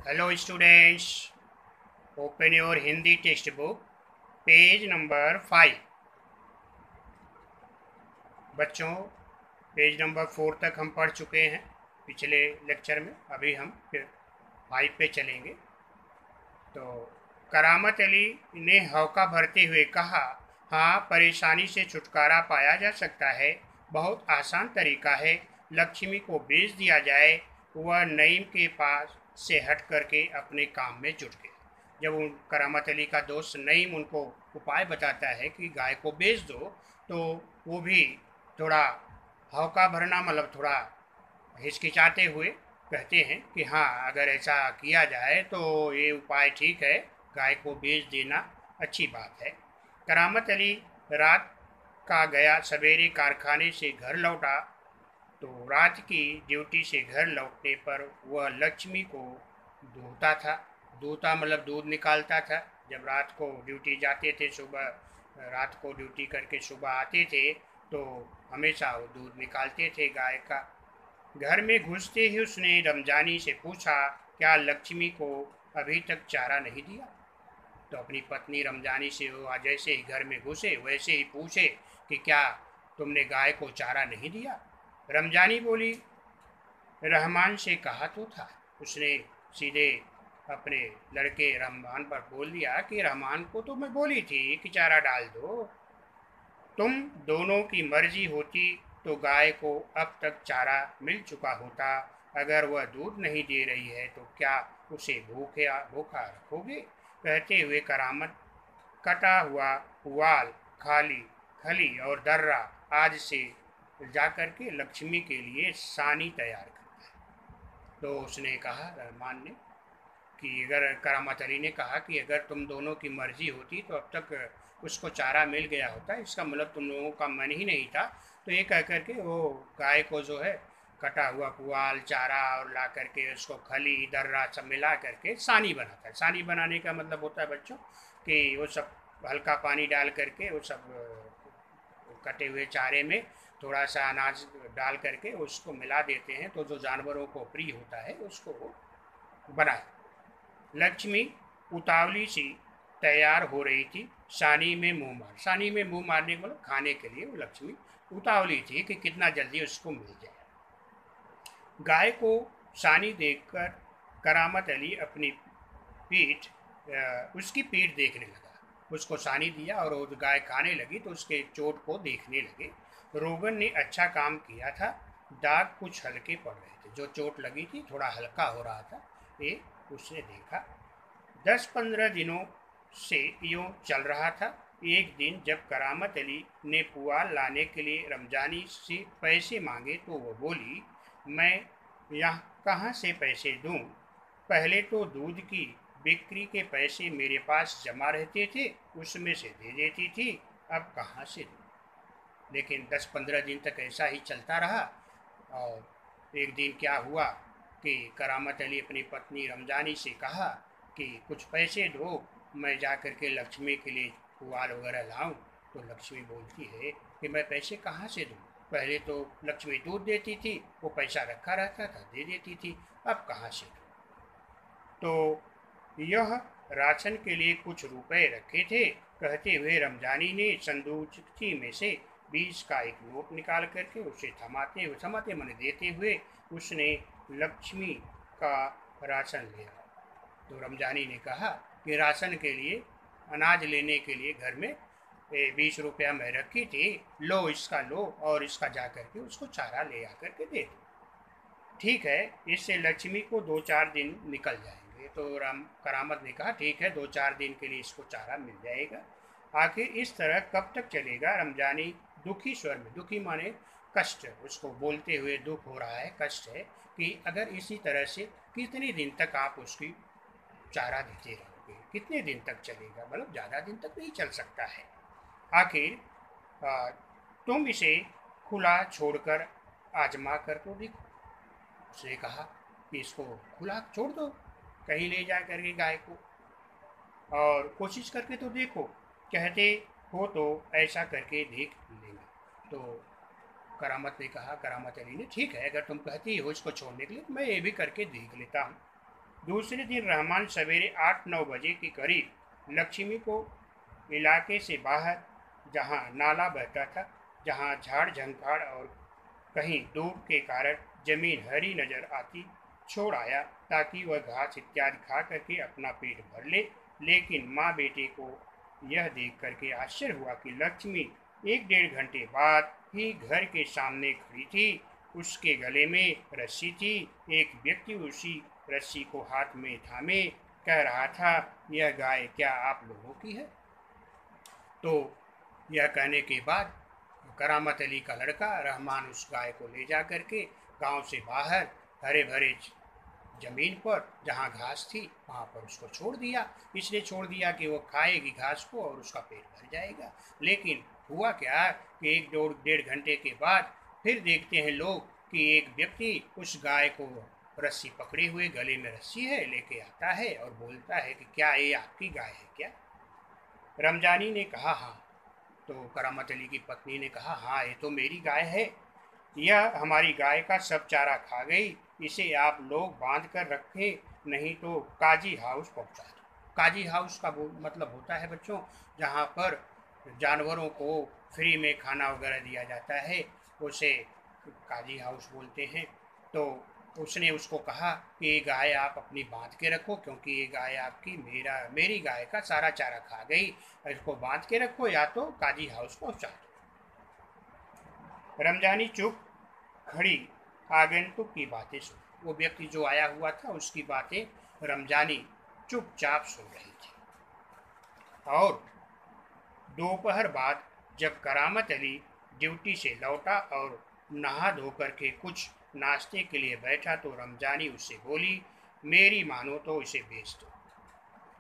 Hello students, open your Hindi textbook, page number 5। बच्चों, page number 4 तक हम पढ़ चुके हैं पिछले लेक्चर में। अभी हम फिर 5 पे चलेंगे। तो करामत अली ने हौका भरते हुए कहा, हाँ, परेशानी से छुटकारा पाया जा सकता है। बहुत आसान तरीका है। लक्ष्मी को बेच दिया जाए। वह नईम के पास से हट करके अपने काम में जुट गया। जब उन करामत अली का दोस्त नईम उनको उपाय बताता है कि गाय को बेच दो, तो वो भी थोड़ा हौका भरना मतलब थोड़ा हिचकिचाते हुए कहते हैं कि हाँ, अगर ऐसा किया जाए तो ये उपाय ठीक है, गाय को बेच देना अच्छी बात है। करामत अली रात का गया, सवेरे कारखाने से घर लौटा। तो रात की ड्यूटी से घर लौटने पर वह लक्ष्मी को दूहता था। दूहता मतलब दूध निकालता था। जब रात को ड्यूटी जाते थे, सुबह रात को ड्यूटी करके सुबह आते थे, तो हमेशा वो दूध निकालते थे गाय का। घर में घुसते ही उसने रमजानी से पूछा, क्या लक्ष्मी को अभी तक चारा नहीं दिया? तो अपनी पत्नी रमजानी से वो जैसे ही घर में घुसे वैसे ही पूछे कि क्या तुमने गाय को चारा नहीं दिया? रमजानी बोली, रहमान से कहा तो था। उसने सीधे अपने लड़के रहमान पर बोल दिया कि रहमान को तो मैं बोली थी कि चारा डाल दो। तुम दोनों की मर्जी होती तो गाय को अब तक चारा मिल चुका होता। अगर वह दूध नहीं दे रही है तो क्या उसे भूखा रखोगे? कहते हुए करामत कटा हुआ पुआल, खाली खली और दर्रा आज से जाकर के लक्ष्मी के लिए सानी तैयार करता है। तो उसने कहा, रहमान ने, कि अगर करामत अली ने कहा कि अगर तुम दोनों की मर्जी होती तो अब तक उसको चारा मिल गया होता, इसका मतलब तुम लोगों का मन ही नहीं था। तो ये कह करके वो गाय को जो है कटा हुआ पुआल, चारा और ला करके उसको खली दर्रा सब मिला करके सानी बनाता है। सानी बनाने का मतलब होता है बच्चों कि वो सब हल्का पानी डाल करके वो सब कटे हुए चारे में थोड़ा सा अनाज डाल करके उसको मिला देते हैं, तो जो जानवरों को प्रिय होता है उसको वो बनाए। लक्ष्मी उतावली सी तैयार हो रही थी। सानी में मुंह मारने को मतलब खाने के लिए वो लक्ष्मी उतावली थी कि कितना जल्दी उसको मिल जाए। गाय को सानी देखकर करामत अली अपनी पीठ उसकी पीठ देखने लगा। उसको सानी दिया और वो गाय खाने लगी तो उसके चोट को देखने लगे। रोगन ने अच्छा काम किया था। दाग कुछ हल्के पड़ रहे थे। जो चोट लगी थी थोड़ा हल्का हो रहा था, ये उसने देखा। 10-15 दिनों से यूं चल रहा था। एक दिन जब करामत अली ने पुआल लाने के लिए रमजानी से पैसे मांगे तो वो बोली, मैं यहाँ कहाँ से पैसे दूँ? पहले तो दूध की बिक्री के पैसे मेरे पास जमा रहते थे, उसमें से दे देती थी, अब कहाँ से दूँ? लेकिन 10-15 दिन तक ऐसा ही चलता रहा। और एक दिन क्या हुआ कि करामत अली अपनी पत्नी रमजानी से कहा कि कुछ पैसे दो, मैं जा कर के लक्ष्मी के लिए पुआल वगैरह लाऊं। तो लक्ष्मी बोलती है कि मैं पैसे कहाँ से दूँ? पहले तो लक्ष्मी दूध देती थी, वो पैसा रखा रहता था, दे देती थी, अब कहाँ से दूँ? तो यह राशन के लिए कुछ रुपए रखे थे। कहते हुए रमजानी ने संदूकची में से 20 का एक नोट निकाल करके उसे थमाते मन देते हुए उसने लक्ष्मी का राशन लिया। तो रमजानी ने कहा कि राशन के लिए, अनाज लेने के लिए घर में 20 रुपया मैं रखी थी, लो इसका लो और इसका जा करके उसको चारा ले आकर के दे दो। ठीक है, इससे लक्ष्मी को 2-4 दिन निकल जाएंगे। तो राम करामत ने कहा, ठीक है, 2-4 दिन के लिए इसको चारा मिल जाएगा। आखिर इस तरह कब तक चलेगा? रमजानी दुखी स्वर में, दुखी माने कष्ट, उसको बोलते हुए दुख हो रहा है, कष्ट है कि अगर इसी तरह से कितने दिन तक आप उसकी चारा देते रहोगे, कितने दिन तक चलेगा? मतलब ज़्यादा दिन तक नहीं चल सकता है। आखिर तुम इसे खुला छोड़कर आजमा कर तो देखो। उसने कहा कि इसको खुला छोड़ दो, कहीं ले जा करके गाय को, और कोशिश करके तो देखो, कहते हो तो ऐसा करके देख लेना। तो करामत ने कहा, करामत अली ने, ठीक है, अगर तुम कहती हो इसको छोड़ने के लिए तो मैं ये भी करके देख लेता हूँ। दूसरे दिन रहमान सवेरे 8-9 बजे के करीब लक्ष्मी को इलाके से बाहर, जहां नाला बहता था, जहां झाड़ झंखाड़ और कहीं धूप के कारण जमीन हरी नजर आती, छोड़ आया ताकि वह घास इत्यादि खा करके अपना पेट भर ले। लेकिन माँ बेटे को यह देख करके आश्चर्य हुआ कि लक्ष्मी 1-1.5 घंटे बाद ही घर के सामने खड़ी थी। उसके गले में रस्सी थी। एक व्यक्ति उसी रस्सी को हाथ में थामे कह रहा था, यह गाय क्या आप लोगों की है? तो यह कहने के बाद करामत अली का लड़का रहमान उस गाय को ले जा करके गांव से बाहर हरे भरे जमीन पर जहां घास थी वहां पर उसको छोड़ दिया। इसलिए छोड़ दिया कि वो खाएगी घास को और उसका पेट भर जाएगा। लेकिन हुआ क्या कि 1-1.5 घंटे के बाद फिर देखते हैं लोग कि एक व्यक्ति उस गाय को रस्सी पकड़े हुए, गले में रस्सी है, लेके आता है और बोलता है कि क्या ये आपकी गाय है क्या? रमजानी ने कहा हाँ। तो करामत अली की पत्नी ने कहा हाँ, ये तो मेरी गाय है। यह हमारी गाय का सब चारा खा गई। इसे आप लोग बांध कर रखे, नहीं तो काजी हाउस पहुंचा दो। काजी हाउस का मतलब होता है बच्चों, जहाँ पर जानवरों को फ्री में खाना वगैरह दिया जाता है, उसे काजी हाउस बोलते हैं। तो उसने उसको कहा कि ये गाय आप अपनी बांध के रखो, क्योंकि ये गाय आपकी मेरी गाय का सारा चारा खा गई। इसको बांध के रखो या तो काजी हाउस पहुंचा दो। रमजानी चुप खड़ी आगंतुक की बातें सुन, वो व्यक्ति जो आया हुआ था उसकी बातें रमजानी चुपचाप सुन रही थी। और दोपहर बाद जब करामत अली ड्यूटी से लौटा और नहा धो करके कुछ नाश्ते के लिए बैठा तो रमजानी उससे बोली, मेरी मानो तो इसे बेच दो।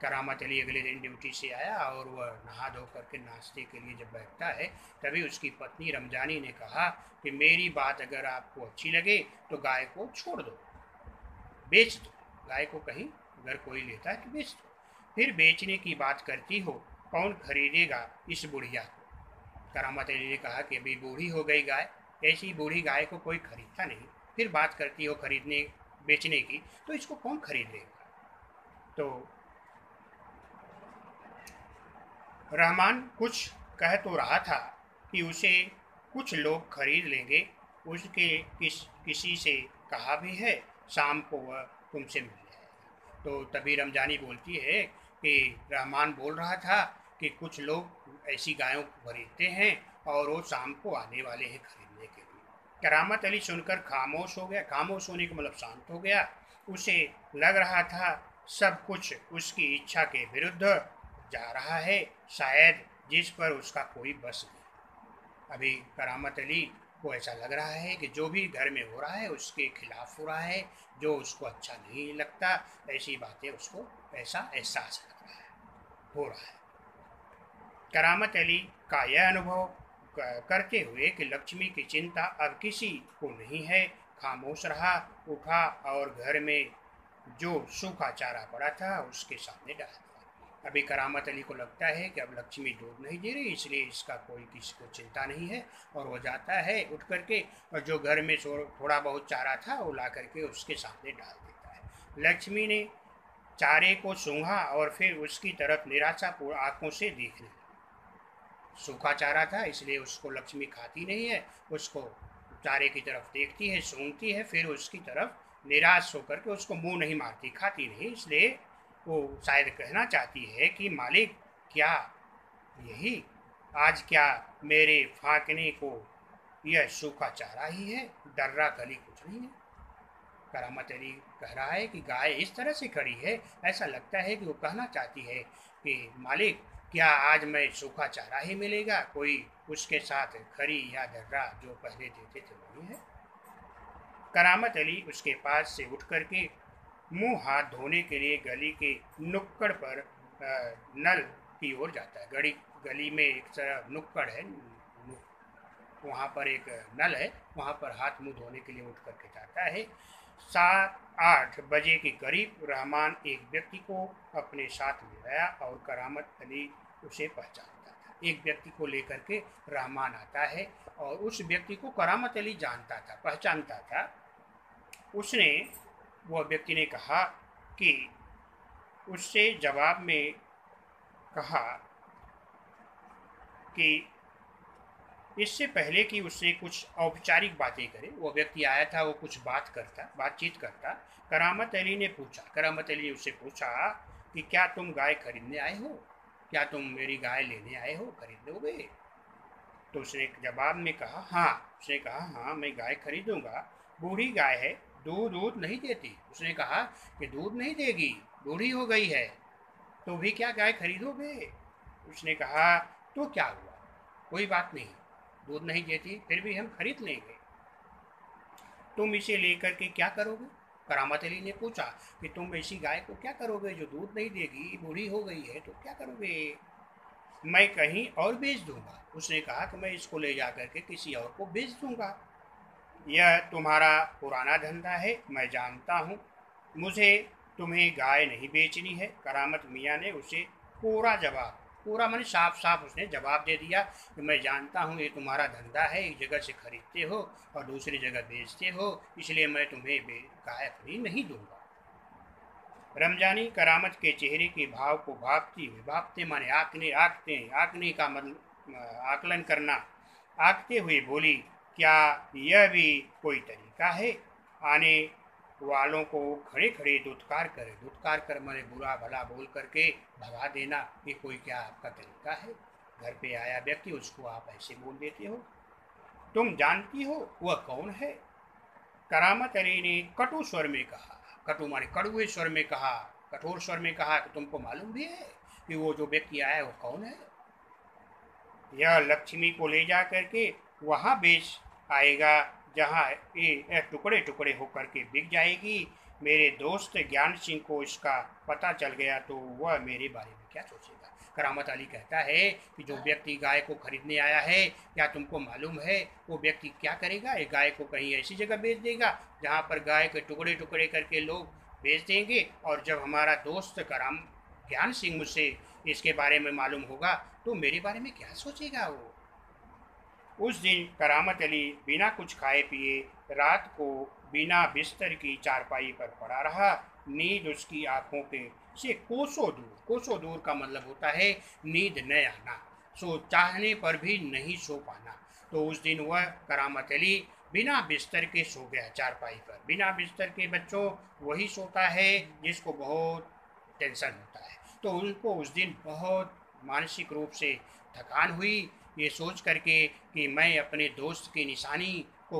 करामत अली अगले दिन ड्यूटी से आया और वह नहा धो करके नाश्ते के लिए जब बैठता है तभी उसकी पत्नी रमजानी ने कहा कि मेरी बात अगर आपको अच्छी लगे तो गाय को छोड़ दो, बेच दो। गाय को कहीं अगर कोई लेता है तो बेच दो। फिर बेचने की बात करती हो, कौन खरीदेगा इस बुढ़िया को? करामत अली ने कहा कि अभी बूढ़ी हो गई गाय, ऐसी बूढ़ी गाय को कोई खरीदता नहीं। फिर बात करती हो खरीदने बेचने की, तो इसको कौन खरीद लेगा? तो रहमान कुछ कह तो रहा था कि उसे कुछ लोग खरीद लेंगे। उसके किसी से कहा भी है, शाम को वह तुमसे मिल जाएगा। तो तभी रमजानी बोलती है कि रहमान बोल रहा था कि कुछ लोग ऐसी गायों को खरीदते हैं और वो शाम को आने वाले हैं खरीदने के लिए। करामत अली सुनकर खामोश हो गया। खामोश होने का मतलब शांत हो गया। उसे लग रहा था सब कुछ उसकी इच्छा के विरुद्ध जा रहा है, शायद जिस पर उसका कोई बस नहीं। अभी करामत अली को ऐसा लग रहा है कि जो भी घर में हो रहा है उसके खिलाफ हो रहा है, जो उसको अच्छा नहीं लगता, ऐसी बातें उसको ऐसा एहसास लग रहा है, हो रहा है। करामत अली का यह अनुभव करते हुए कि लक्ष्मी की चिंता अब किसी को नहीं है, खामोश रहा, उठा और घर में जो सूखा चारा पड़ा था उसके सामने डाल दिया। अभी करामत अली को लगता है कि अब लक्ष्मी दूध नहीं दे रही, इसलिए इसका कोई किसी को चिंता नहीं है, और वो जाता है उठ करके और जो घर में थोड़ा बहुत चारा था वो ला करके उसके सामने डाल देता है। लक्ष्मी ने चारे को सूंघा और फिर उसकी तरफ निराशापूर्ण आंखों से देखने लगी। सूखा चारा था इसलिए उसको लक्ष्मी खाती नहीं है, उसको चारे की तरफ देखती है, सूंघती है, फिर उसकी तरफ निराश होकर के उसको मुंह नहीं मारती, खाती नहीं। इसलिए वो शायद कहना चाहती है कि मालिक क्या यही आज क्या मेरे फाँकने को यह सूखा चारा ही है, दर्रा कली कुछ नहीं है। करामत अली कह रहा है कि गाय इस तरह से खड़ी है, ऐसा लगता है कि वो कहना चाहती है कि मालिक क्या आज मैं सूखा चारा ही मिलेगा, कोई उसके साथ खरी या दर्रा जो पहले देते थे वही है। करामत अली उसके पास से उठ करके मुंह हाथ धोने के लिए गली के नुक्कड़ पर नल की ओर जाता है। गली में एक तरह नुक्कड़ है, वहाँ पर एक नल है, वहाँ पर हाथ मुंह धोने के लिए उठ करके जाता है। 7-8 बजे के करीब रहमान एक व्यक्ति को अपने साथ ले गया और करामत अली उसे पहचानता था। एक व्यक्ति को लेकर के रहमान आता है और उस व्यक्ति को करामत अली जानता था, पहचानता था। वह व्यक्ति ने कहा कि उससे जवाब में कहा कि इससे पहले कि उससे कुछ औपचारिक बातें करे, वो व्यक्ति आया था, वो कुछ बातचीत करता, करामत अली ने पूछा, करामत अली ने उससे पूछा कि क्या तुम गाय खरीदने आए हो, क्या तुम मेरी गाय लेने आए हो, खरीद लोगे? तो उसने जवाब में कहा हाँ। उसने कहा हाँ, मैं गाय खरीदूंगा, बूढ़ी गाय है, दूध नहीं देती। उसने कहा कि दूध नहीं देगी, बूढ़ी हो गई है, तो भी क्या गाय खरीदोगे? उसने कहा तो क्या हुआ, कोई बात नहीं, दूध नहीं देती फिर भी हम खरीद लेंगे, तुम इसे लेकर के क्या करोगे? करामत अली ने पूछा कि तुम ऐसी गाय को क्या करोगे जो दूध नहीं देगी, बूढ़ी हो गई है, तो क्या करोगे? मैं कहीं और बेच दूंगा। उसने कहा कि मैं इसको ले जा करके किसी और को बेच दूंगा, यह तुम्हारा पुराना धंधा है, मैं जानता हूँ, मुझे तुम्हें गाय नहीं बेचनी है। करामत मियाँ ने उसे पूरा जवाब, पूरा मैंने साफ साफ उसने जवाब दे दिया कि मैं जानता हूँ ये तुम्हारा धंधा है, एक जगह से खरीदते हो और दूसरी जगह बेचते हो, इसलिए मैं तुम्हें गाय अपनी नहीं दूंगा। रमजानी करामत के चेहरे के भाव को भापते माने आंकने का मतलब आकलन करना, आंकते हुए बोली, क्या यह भी कोई तरीका है आने वालों को खड़े खड़े दुत्कार कर मैंने बुरा भला बोल करके भगा देना, ये कोई क्या आपका तरीका है? घर पे आया व्यक्ति, उसको आप ऐसे बोल देते हो? तुम जानती हो वह कौन है? करामत अली ने कटु स्वर में कहा, कटु माने कड़ुए स्वर में कहा, कठोर स्वर में कहा कि तुमको मालूम भी है कि वो जो व्यक्ति आया है वो कौन है? यह लक्ष्मी को ले जा करके वहां बेच आएगा जहां ये टुकड़े टुकड़े होकर के बिक जाएगी। मेरे दोस्त ज्ञान सिंह को इसका पता चल गया तो वह मेरे बारे में क्या सोचेगा? करामत अली कहता है कि जो व्यक्ति गाय को खरीदने आया है, क्या तुमको मालूम है वो व्यक्ति क्या करेगा? एक गाय को कहीं ऐसी जगह बेच देगा जहाँ पर गाय के टुकड़े टुकड़े करके लोग बेच देंगे, और जब हमारा दोस्त कराम ज्ञान सिंह मुझसे इसके बारे में मालूम होगा तो मेरे बारे में क्या सोचेगा वो? उस दिन करामत अली बिना कुछ खाए पिए रात को बिना बिस्तर की चारपाई पर पड़ा रहा। नींद उसकी आंखों के से कोसों दूर का मतलब होता है नींद न आना, सो चाहने पर भी नहीं सो पाना। तो उस दिन वह करामत अली बिना बिस्तर के सो गया चारपाई पर। बिना बिस्तर के बच्चों वही सोता है जिसको बहुत टेंशन होता है। तो उनको उस दिन बहुत मानसिक रूप से थकान हुई, ये सोच करके कि मैं अपने दोस्त की निशानी को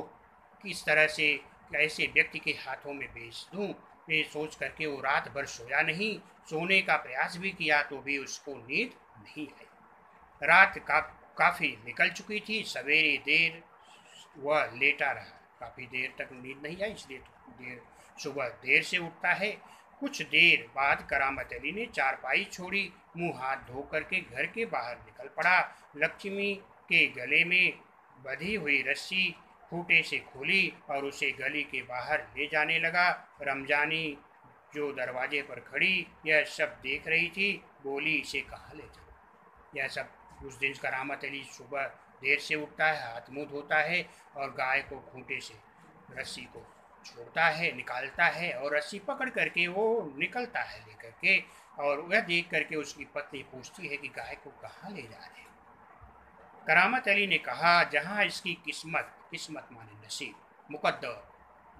किस तरह से ऐसे व्यक्ति के हाथों में बेच दूं। ये सोच करके वो रात भर सोया नहीं, सोने का प्रयास भी किया तो भी उसको नींद नहीं आई। रात काफ़ी निकल चुकी थी, सवेरे देर वह लेटा रहा, काफ़ी देर तक नींद नहीं आई, इसलिए देर सुबह देर से उठता है। कुछ देर बाद करामत अली ने चारपाई छोड़ी, मुंह हाथ धो करके घर के बाहर निकल पड़ा। लक्ष्मी के गले में बंधी हुई रस्सी खूंटे से खोली और उसे गली के बाहर ले जाने लगा। रमजानी जो दरवाजे पर खड़ी यह सब देख रही थी, बोली इसे कहाँ ले जाऊँ? यह सब उस दिन करामत अली सुबह देर से उठता है, हाथ मुँह धोता है और गाय को खूंटे से रस्सी को छोड़ता है, निकालता है और रस्सी पकड़ करके वो निकलता है लेकर के। और वह देख करके उसकी पत्नी पूछती है कि गाय को कहाँ ले जा रहे हैं? करामत अली ने कहा जहाँ इसकी किस्मत, किस्मत माने नसीब, मुकद्दर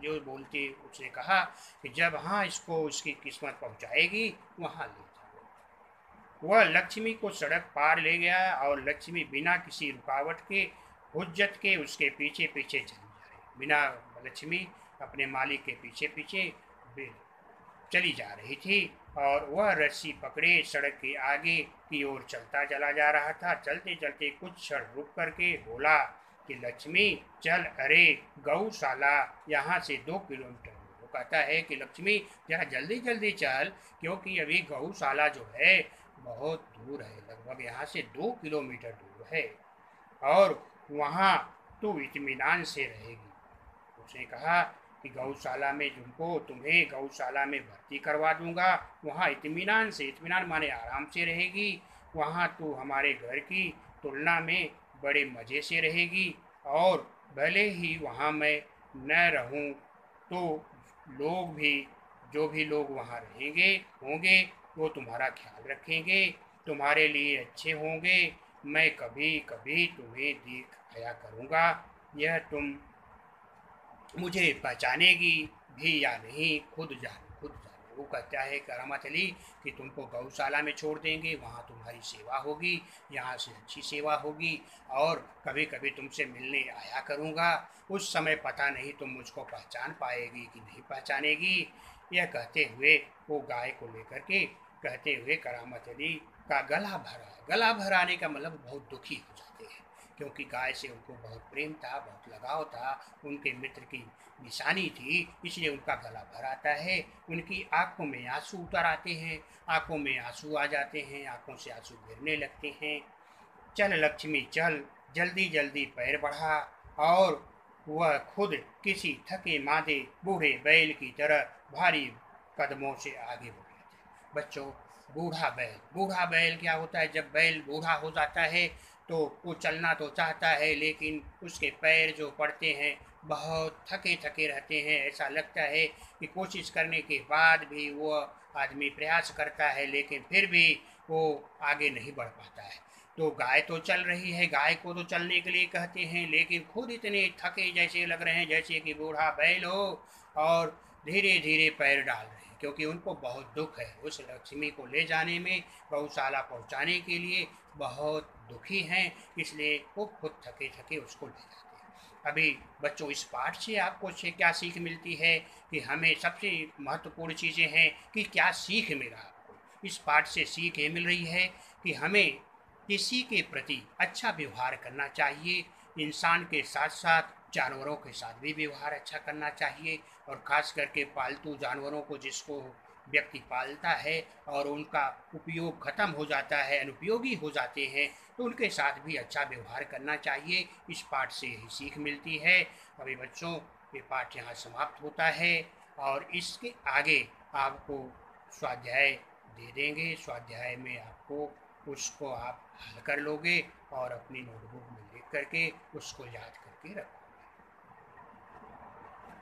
जो बोलते, उसने कहा कि जब हाँ इसको उसकी किस्मत पहुँचाएगी वहाँ ले जाओ। वह लक्ष्मी को सड़क पार ले गया और लक्ष्मी बिना किसी रुकावट के, हुज्जत के उसके पीछे पीछे चली जा रही। बिना लक्ष्मी अपने मालिक के पीछे पीछे चली जा रही थी और वह रस्सी पकड़े सड़क के आगे की ओर चलता चला जा रहा था। चलते चलते कुछ क्षण रुक करके बोला कि लक्ष्मी चल, अरे गौशाला यहाँ से 2 किलोमीटर। वो कहता है कि लक्ष्मी जरा जल्दी जल्दी चल, क्योंकि अभी गौशाला जो है बहुत दूर है, लगभग यहाँ से 2 किलोमीटर दूर है और वहाँ तू इत्मीनान से रहेगी। उसने कहा कि गौशाला में तुम्हें गौशाला में भर्ती करवा दूंगा, वहाँ इत्मीनान से, इत्मीनान माने आराम से रहेगी, वहाँ तू हमारे घर की तुलना में बड़े मज़े से रहेगी और भले ही वहाँ मैं न रहूँ तो लोग भी जो भी लोग वहाँ रहेंगे होंगे वो तुम्हारा ख्याल रखेंगे, तुम्हारे लिए अच्छे होंगे। मैं कभी कभी तुम्हें देख आया करूँगा, यह तुम मुझे पहचानेगी भी या नहीं खुद जाने। वो कहता है करामत अली कि तुमको गौशाला में छोड़ देंगे, वहाँ तुम्हारी सेवा होगी, यहाँ से अच्छी सेवा होगी, और कभी कभी तुमसे मिलने आया करूँगा। उस समय पता नहीं तुम मुझको पहचान पाएगी कि नहीं पहचानेगी। यह कहते हुए वो गाय को लेकर के कहते हुए करामत अली का गला भराने का मतलब बहुत दुखी हो जाते हैं, क्योंकि गाय से उनको बहुत प्रेम था, बहुत लगाव था, उनके मित्र की निशानी थी, इसलिए उनका गला भर आता है। उनकी आंखों में आंसू उतर आते हैं, आंखों में आंसू आ जाते हैं, आंखों से आंसू गिरने लगते हैं। चल लक्ष्मी चल, जल्दी जल्दी पैर बढ़ा, और वह खुद किसी थके मादे बूढ़े बैल की तरह भारी कदमों से आगे बढ़ रहे थे। बच्चों, बूढ़ा बैल क्या होता है? जब बैल बूढ़ा हो जाता है तो वो चलना तो चाहता है, लेकिन उसके पैर जो पड़ते हैं बहुत थके थके रहते हैं। ऐसा लगता है कि कोशिश करने के बाद भी वो आदमी प्रयास करता है, लेकिन फिर भी वो आगे नहीं बढ़ पाता है। तो गाय तो चल रही है, गाय को तो चलने के लिए कहते हैं, लेकिन खुद इतने थके जैसे लग रहे हैं जैसे कि बूढ़ा बैल हो, और धीरे धीरे पैर डाल रहे हैं, क्योंकि उनको बहुत दुख है उस लक्ष्मी को ले जाने में, गौशाला पहुंचाने के लिए बहुत दुखी हैं, इसलिए वो खुद थके थके उसको ले जाते हैं। अभी बच्चों, इस पाठ से आपको से क्या सीख मिलती है कि हमें सबसे महत्वपूर्ण चीज़ें हैं कि क्या सीख मिला आपको? इस पाठ से सीख ये मिल रही है कि हमें किसी के प्रति अच्छा व्यवहार करना चाहिए, इंसान के साथ साथ जानवरों के साथ भी व्यवहार अच्छा करना चाहिए, और ख़ास करके पालतू जानवरों को जिसको व्यक्ति पालता है और उनका उपयोग ख़त्म हो जाता है, अनुपयोगी हो जाते हैं, तो उनके साथ भी अच्छा व्यवहार करना चाहिए। इस पाठ से यही सीख मिलती है। अभी बच्चों, ये पाठ यहाँ समाप्त होता है, और इसके आगे आपको स्वाध्याय दे देंगे। स्वाध्याय में आपको उसको आप हल कर लोगे और अपनी नोटबुक में लिख करके उसको याद करके रखो।